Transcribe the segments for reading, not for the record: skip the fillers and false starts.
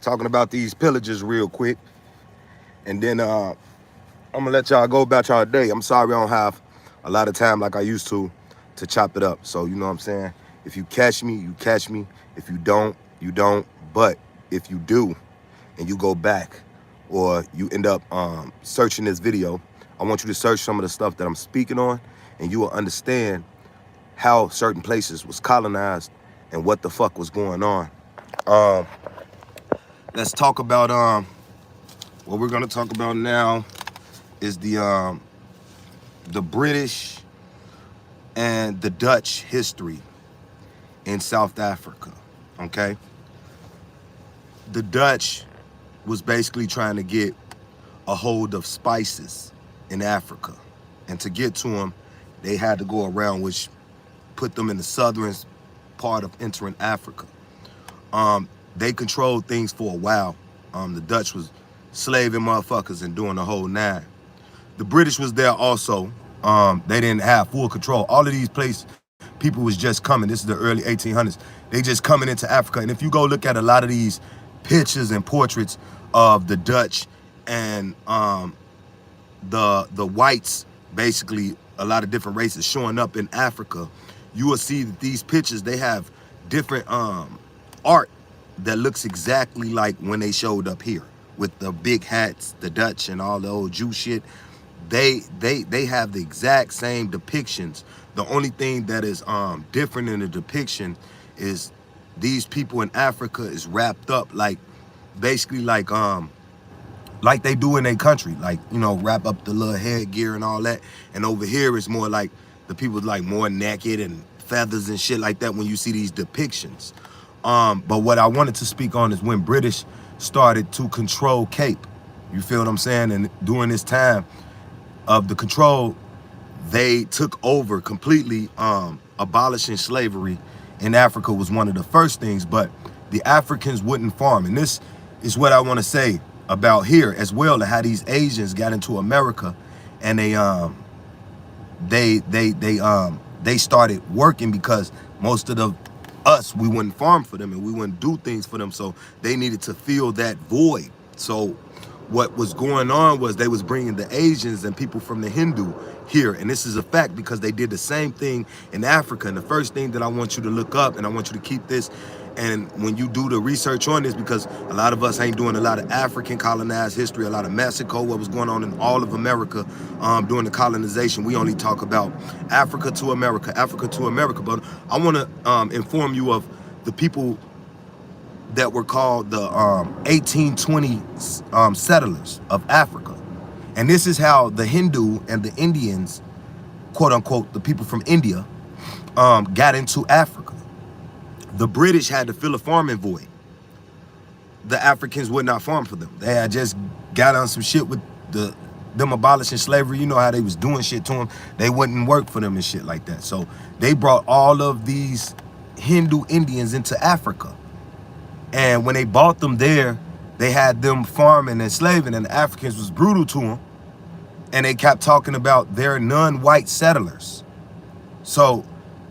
talking about these pillages real quick, and then I'm gonna let y'all go about y'all day. I'm sorry I don't have a lot of time like I used to chop it up. So you know what I'm saying? If you catch me, you catch me. If you don't, you don't. But if you do, and you go back, or you end up searching this video, I want you to search some of the stuff that I'm speaking on, and you will understand how certain places was colonized and what the fuck was going on. Um, let's talk about what we're gonna talk about now is the British and the Dutch history in South Africa. Okay, the Dutch was basically trying to get a hold of spices in Africa, and to get to them, they had to go around, which put them in the southern part of entering Africa. They controlled things for a while. The Dutch was slaving motherfuckers and doing the whole nine. The British was there also. They didn't have full control. All of these places, people was just coming. This is the early 1800s. They just coming into Africa. And if you go look at a lot of these pictures and portraits of the Dutch and the whites, basically a lot of different races showing up in Africa, you will see that these pictures, they have different art that looks exactly like when they showed up here with the big hats, the Dutch and all the old Jew shit. They have the exact same depictions. The only thing that is different in the depiction is these people in Africa is wrapped up like basically like they do in their country, like, you know, wrap up the little headgear and all that. And over here it's more like the people like more naked and feathers and shit like that when you see these depictions. But what I wanted to speak on is when British started to control Cape. You feel what I'm saying? And during this time of the control, they took over completely. Abolishing slavery in Africa was one of the first things, but the Africans wouldn't farm. And this is what I want to say about here as well, how these Asians got into America and they started working because most of us, we wouldn't farm for them and we wouldn't do things for them. So they needed to fill that void. So what was going on was they was bringing the Asians and people from the Hindu here. And this is a fact because they did the same thing in Africa. And the first thing that I want you to look up, and I want you to keep this, and when you do the research on this, because a lot of us ain't doing a lot of African colonized history, a lot of Mexico, what was going on in all of America during the colonization. We only talk about Africa to America. But I want to inform you of the people that were called the 1820 settlers of Africa. And this is how the Hindu and the Indians, quote unquote, the people from India, got into Africa. The British had to fill a farming void. The Africans would not farm for them. They had just got on some shit with them abolishing slavery. You know how they was doing shit to them. They wouldn't work for them and shit like that. So they brought all of these Hindu Indians into Africa. And when they bought them there, they had them farming and slaving, and the Africans was brutal to them. And they kept talking about their non-white settlers. So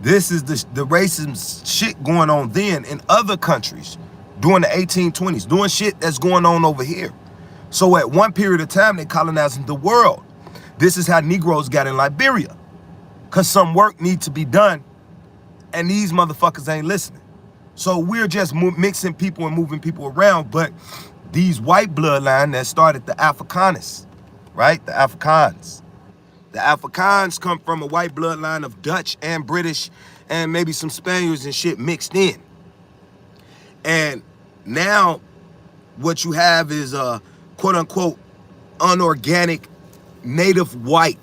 this is the racist shit going on then in other countries during the 1820s, doing shit that's going on over here. So at one period of time, they colonizing the world. This is how Negroes got in Liberia, because some work needs to be done, and these motherfuckers ain't listening. So we're just mixing people and moving people around. But these white bloodline that started the Afrikaners, right? The Afrikaans. The Afrikaans come from a white bloodline of Dutch and British and maybe some Spaniards and shit mixed in. And now what you have is a quote unquote unorganic native white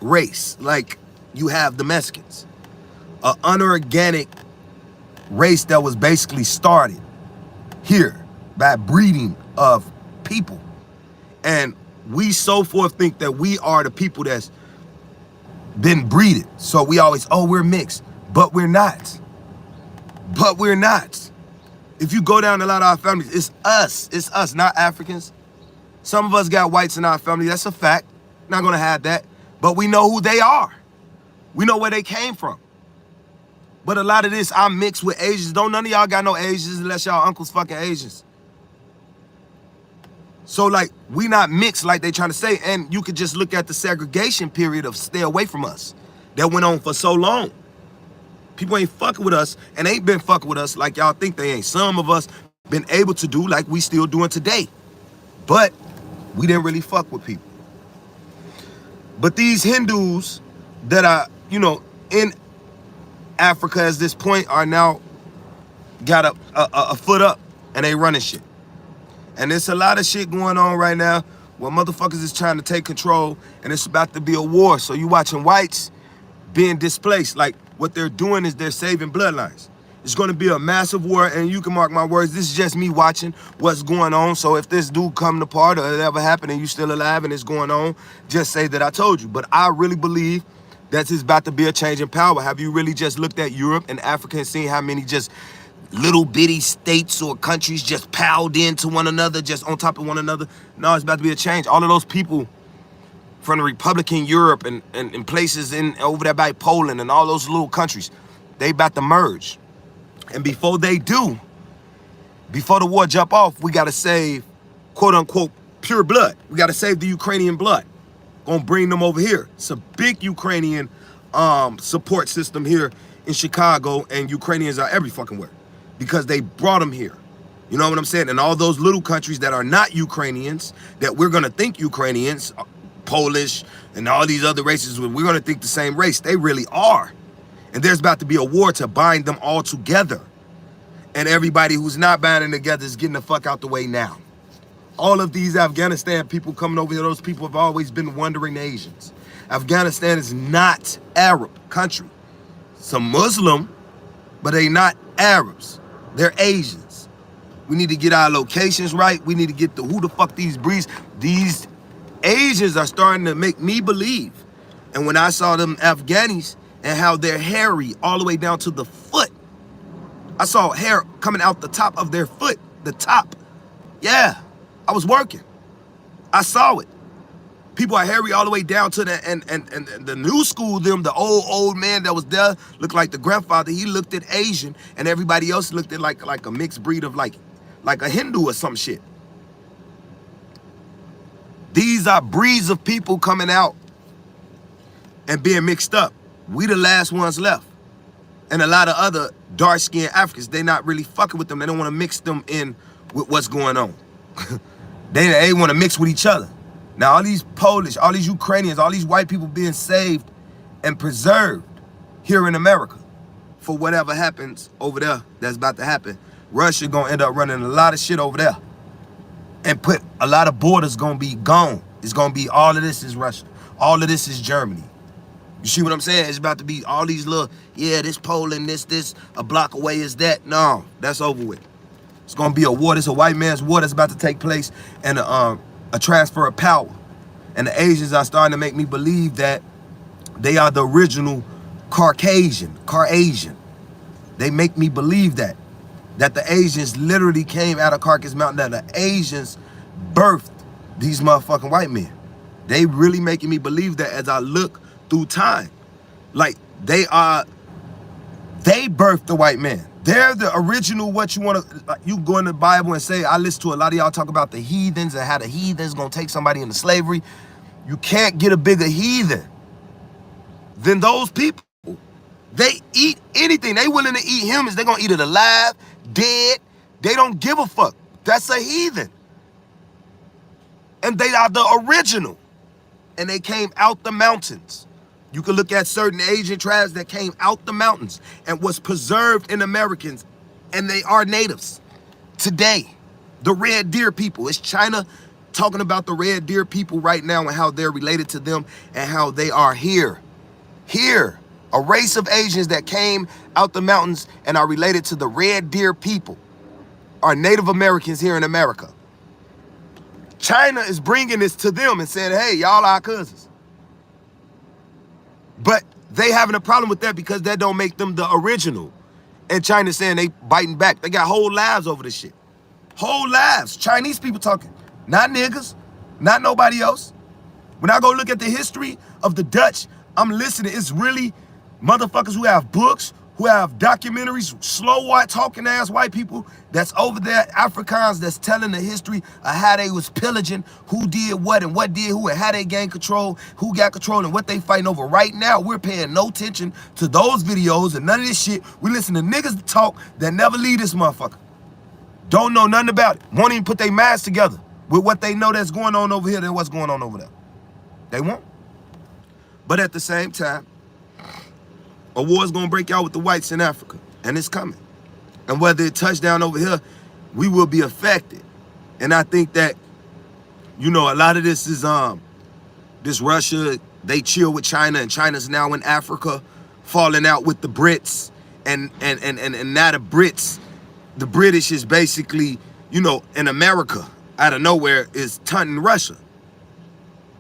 race. Like you have the Mexicans, an unorganic race that was basically started here by breeding of people. And we so forth think that we are the people that's been breeded. So we always, oh, we're mixed, but we're not. But we're not. If you go down a lot of our families, it's us, not Africans. Some of us got whites in our family, that's a fact. Not gonna have that, but we know who they are. We know where they came from. But a lot of this, I'm mixed with Asians. Don't none of y'all got no Asians unless y'all uncles fucking Asians. So like, we not mixed like they trying to say. And you could just look at the segregation period of stay away from us that went on for so long. People ain't fucking with us and ain't been fucking with us like y'all think they ain't. Some of us been able to do like we still doing today. But we didn't really fuck with people. But these Hindus that are, you know, in Africa at this point are now got a foot up and they running shit. And there's a lot of shit going on right now where motherfuckers is trying to take control and it's about to be a war. So you watching whites being displaced. Like what they're doing is they're saving bloodlines. It's going to be a massive war, and you can mark my words, this is just me watching what's going on. So if this dude come to part or it ever happened and you still alive and it's going on, just say that I told you. But I really believe that it's about to be a change in power. Have you really just looked at Europe and Africa and seen how many just little bitty states or countries just piled into one another, just on top of one another? No, it's about to be a change. All of those people from the Republican Europe and places in over there by Poland and all those little countries, they about to merge. And before they do, before the war jump off, we got to save, quote unquote, pure blood. We got to save the Ukrainian blood. Gonna bring them over here. It's a big Ukrainian support system here in Chicago, and Ukrainians are every fucking where because they brought them here. You know what I'm saying? And all those little countries that are not Ukrainians, that we're gonna think Ukrainians, Polish, and all these other races, we're gonna think the same race. They really are. And there's about to be a war to bind them all together. And everybody who's not binding together is getting the fuck out the way now. All of these Afghanistan people coming over here, those people have always been wandering Asians. Afghanistan is not Arab country. Some Muslim, but they not Arabs. They're Asians. We need to get our locations right. We need to get who the fuck these breeds. These Asians are starting to make me believe. And when I saw them Afghanis, and how they're hairy all the way down to the foot. I saw hair coming out the top of their foot, the top. Yeah, I was working. I saw it. People are hairy all the way down to the, and the new school, them, the old man that was there, looked like the grandfather. He looked at Asian, and everybody else looked at like a mixed breed of like a Hindu or some shit. These are breeds of people coming out and being mixed up. We the last ones left. And a lot of other dark-skinned Africans, they not really fucking with them. They don't want to mix them in with what's going on. They want to mix with each other. Now, all these Polish, all these Ukrainians, all these white people being saved and preserved here in America for whatever happens over there that's about to happen. Russia gonna end up running a lot of shit over there and put a lot of borders gonna be gone. It's gonna be all of this is Russia. All of this is Germany. You see what I'm saying? It's about to be all these little, yeah, this Poland, this, a block away is that. No, that's over with. It's gonna be a war. It's a white man's war that's about to take place, and a transfer of power. And the Asians are starting to make me believe that they are the original Caucasian. They make me believe that the Asians literally came out of Caucasus Mountain, that the Asians birthed these motherfucking white men. They really making me believe that as I look through time. Like they birthed the white man. They're the original, what you want to, you go in the Bible and say, I listen to a lot of y'all talk about the heathens and how the heathens gonna take somebody into slavery. You can't get a bigger heathen than those people. They eat anything. They willing to eat humans. They're gonna eat it alive, dead. They don't give a fuck. That's a heathen. And they are the original. And they came out the mountains. You can look at certain Asian tribes that came out the mountains and was preserved in Americans, and they are natives today. The Red Deer people. It's China talking about the Red Deer people right now and how they're related to them and how they are here. Here, a race of Asians that came out the mountains and are related to the Red Deer people are Native Americans here in America. China is bringing this to them and saying, hey, y'all are cousins. But they having a problem with that because that don't make them the original. And China's saying they biting back. They got whole lives over this shit. Whole lives. Chinese people talking. Not niggas. Not nobody else. When I go look at the history of the Dutch, I'm listening. It's really motherfuckers who have books, who have documentaries, slow white talking ass white people that's over there, Africans that's telling the history of how they was pillaging, who did what and what did who, and how they gained control, who got control and what they fighting over. Right now, we're paying no attention to those videos and none of this shit. We listen to niggas talk that never leave this motherfucker. Don't know nothing about it. Won't even put their minds together with what they know that's going on over here than what's going on over there. They won't. But at the same time, a war's gonna break out with the whites in Africa, and it's coming. And whether it touch down over here, we will be affected. And I think that, you know, a lot of this is this Russia, they chill with China, and China's now in Africa, falling out with the Brits, and now the British is basically, you know, in America, out of nowhere, is taunting Russia.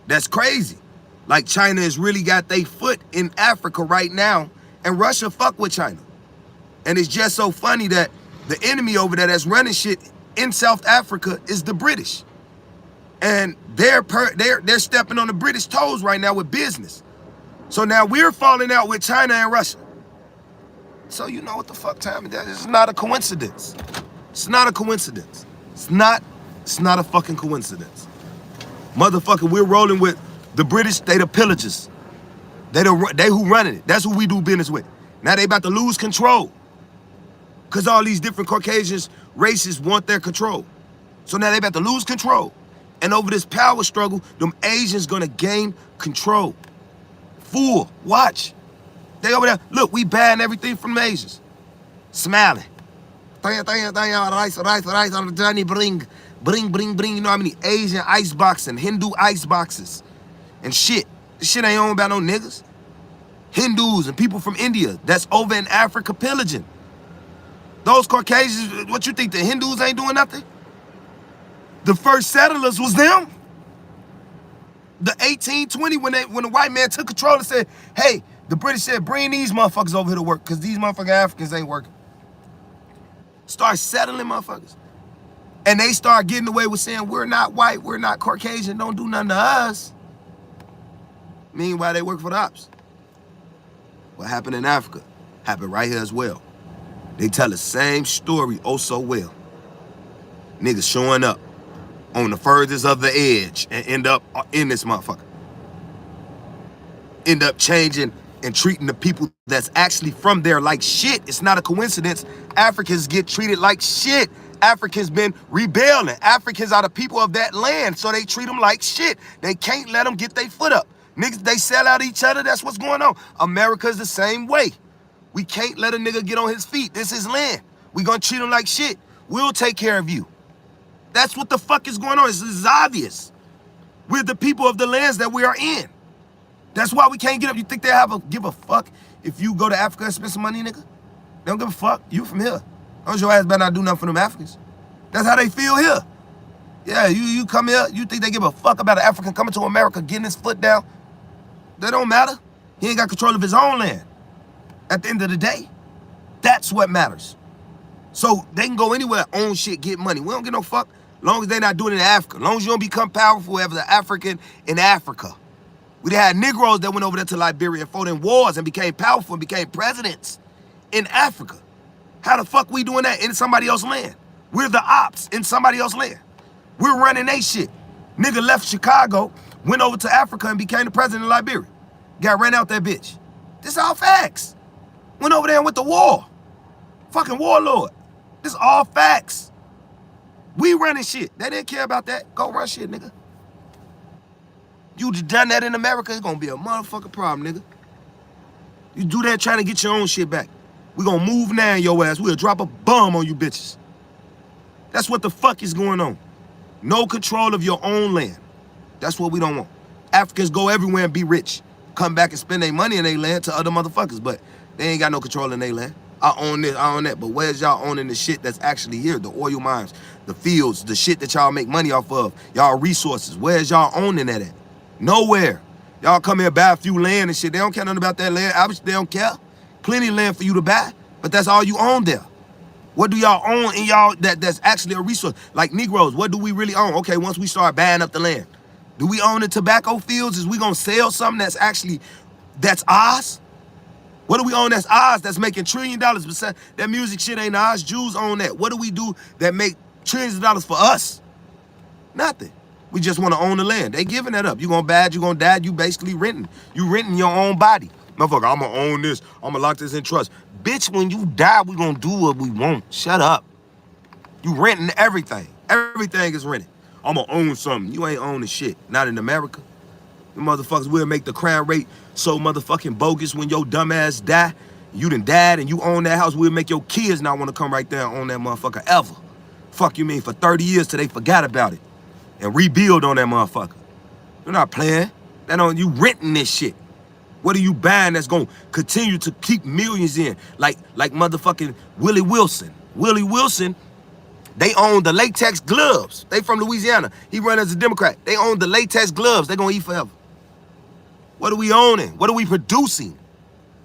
That's crazy. Like China has really got their foot in Africa right now, and Russia fuck with China. And it's just so funny that the enemy over there that's running shit in South Africa is the British. And they're stepping on the British toes right now with business. So now we're falling out with China and Russia. So you know what the fuck time it is. It's not a coincidence. It's not a coincidence. It's not a fucking coincidence. Motherfucker, we're rolling with the British, they the pillagers. They who running it. That's who we do business with. Now they about to lose control. Because all these different Caucasians, races want their control. So now they about to lose control. And over this power struggle, them Asians gonna gain control. Fool, watch. They over there, look, we ban everything from the Asians. Smiling. Rice, Johnny, bring. You know how many Asian ice boxes and Hindu ice boxes and shit. This shit ain't owned by no niggas. Hindus and people from India that's over in Africa pillaging. Those Caucasians, what you think, the Hindus ain't doing nothing? The first settlers was them. The 1820, when the white man took control and said, hey, the British said, bring these motherfuckers over here to work, because these motherfucking Africans ain't working. Start settling motherfuckers. And they start getting away with saying, we're not white, we're not Caucasian, don't do nothing to us. Meanwhile, they work for the ops. What happened in Africa happened right here as well. They tell the same story oh so well. Niggas showing up on the furthest of the edge and end up in this motherfucker. End up changing and treating the people that's actually from there like shit. It's not a coincidence. Africans get treated like shit. Africans been rebelling. Africans are the people of that land, so they treat them like shit. They can't let them get their foot up. Niggas, they sell out each other. That's what's going on. America's the same way. We can't let a nigga get on his feet. This is land. We gonna treat him like shit. We'll take care of you. That's what the fuck is going on. This is obvious. We're the people of the lands that we are in. That's why we can't get up. You think they give a fuck if you go to Africa and spend some money, nigga? They don't give a fuck. You from here. Don't your ass better not do nothing for them Africans. That's how they feel here. Yeah, you come here, you think they give a fuck about an African coming to America, getting his foot down? That don't matter. He ain't got control of his own land. At the end of the day, that's what matters. So they can go anywhere, own shit, get money. We don't get no fuck, long as they not doing it in Africa. Long as you don't become powerful as an African in Africa. We had Negroes that went over there to Liberia and fought in wars and became powerful and became presidents in Africa. How the fuck we doing that in somebody else's land? We're the ops in somebody else's land. We're running they shit. Nigga left Chicago, went over to Africa and became the president of Liberia. Got ran out that bitch. This all facts. Went over there and went to war. Fucking warlord. This all facts. We running shit. They didn't care about that. Go run shit, nigga. You done that in America, it's gonna be a motherfucking problem, nigga. You do that trying to get your own shit back. We gonna move now in your ass. We'll drop a bomb on you bitches. That's what the fuck is going on. No control of your own land. That's what we don't want. Africans go everywhere and be rich. Come back and spend their money in their land to other motherfuckers, but they ain't got no control in their land. I own this, I own that, but where's y'all owning the shit that's actually here? The oil mines, the fields, the shit that y'all make money off of, y'all resources. Where's y'all owning that at? Nowhere. Y'all come here, buy a few land and shit. They don't care nothing about that land. Obviously, they don't care. Plenty of land for you to buy, but that's all you own there. What do y'all own in y'all that's actually a resource? Like Negroes, what do we really own? Okay, once we start buying up the land, do we own the tobacco fields? Is we gonna sell something that's ours? What do we own that's ours, that's making $1 trillion? Besides, that music shit ain't ours. Jews own that. What do we do that make trillions of dollars for us? Nothing. We just want to own the land. They giving that up. You gonna bad, you gonna die, you basically renting. You renting your own body. Motherfucker, I'm gonna own this. I'm gonna lock this in trust. Bitch, when you die, we gonna do what we want. Shut up. You renting everything. Everything is rented. I'm gonna own something. You ain't owning shit. Not in America. The motherfuckers will make the crime rate so motherfucking bogus when your dumb ass die. You done died and you own that house. We'll make your kids not want to come right there and own that motherfucker ever. Fuck you mean for 30 years till they forgot about it and rebuild on that motherfucker. You're not playing. That on you renting this shit. What are you buying that's gonna continue to keep millions in? Like motherfucking Willie Wilson. Willie Wilson, they own the latex gloves. They from Louisiana. He run as a Democrat. They own the latex gloves. They gonna eat forever. What are we owning? What are we producing?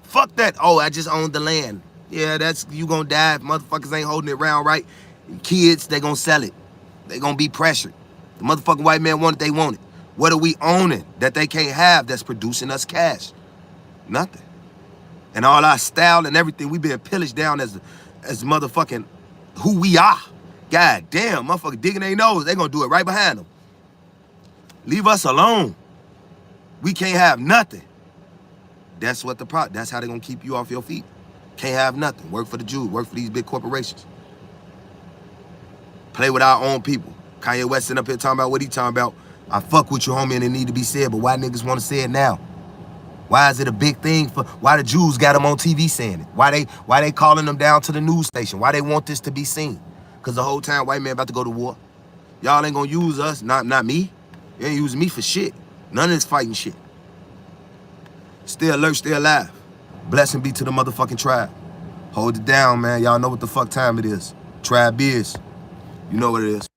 Fuck that. Oh, I just own the land. Yeah, that's you gonna die if motherfuckers ain't holding it around right. Kids, they gonna sell it. They gonna be pressured. The motherfucking white man want it, they want it. What are we owning that they can't have that's producing us cash? Nothing. And all our style and everything, we been pillaged down as motherfucking who we are. God damn, motherfucker digging their nose. They gonna do it right behind them. Leave us alone. We can't have nothing. That's what that's how they gonna keep you off your feet. Can't have nothing. Work for the Jews, work for these big corporations. Play with our own people. Kanye West sitting up here talking about what he talking about. I fuck with you, homie, and it need to be said, but why niggas wanna say it now? Why is it a big thing for, why the Jews got them on TV saying it? Why they calling them down to the news station? Why they want this to be seen? Cause the whole time white man about to go to war. Y'all ain't gonna use us, not me. You ain't using me for shit. None of this fighting shit. Stay alert, stay alive. Blessing be to the motherfucking tribe. Hold it down, man. Y'all know what the fuck time it is. Tribe is. You know what it is.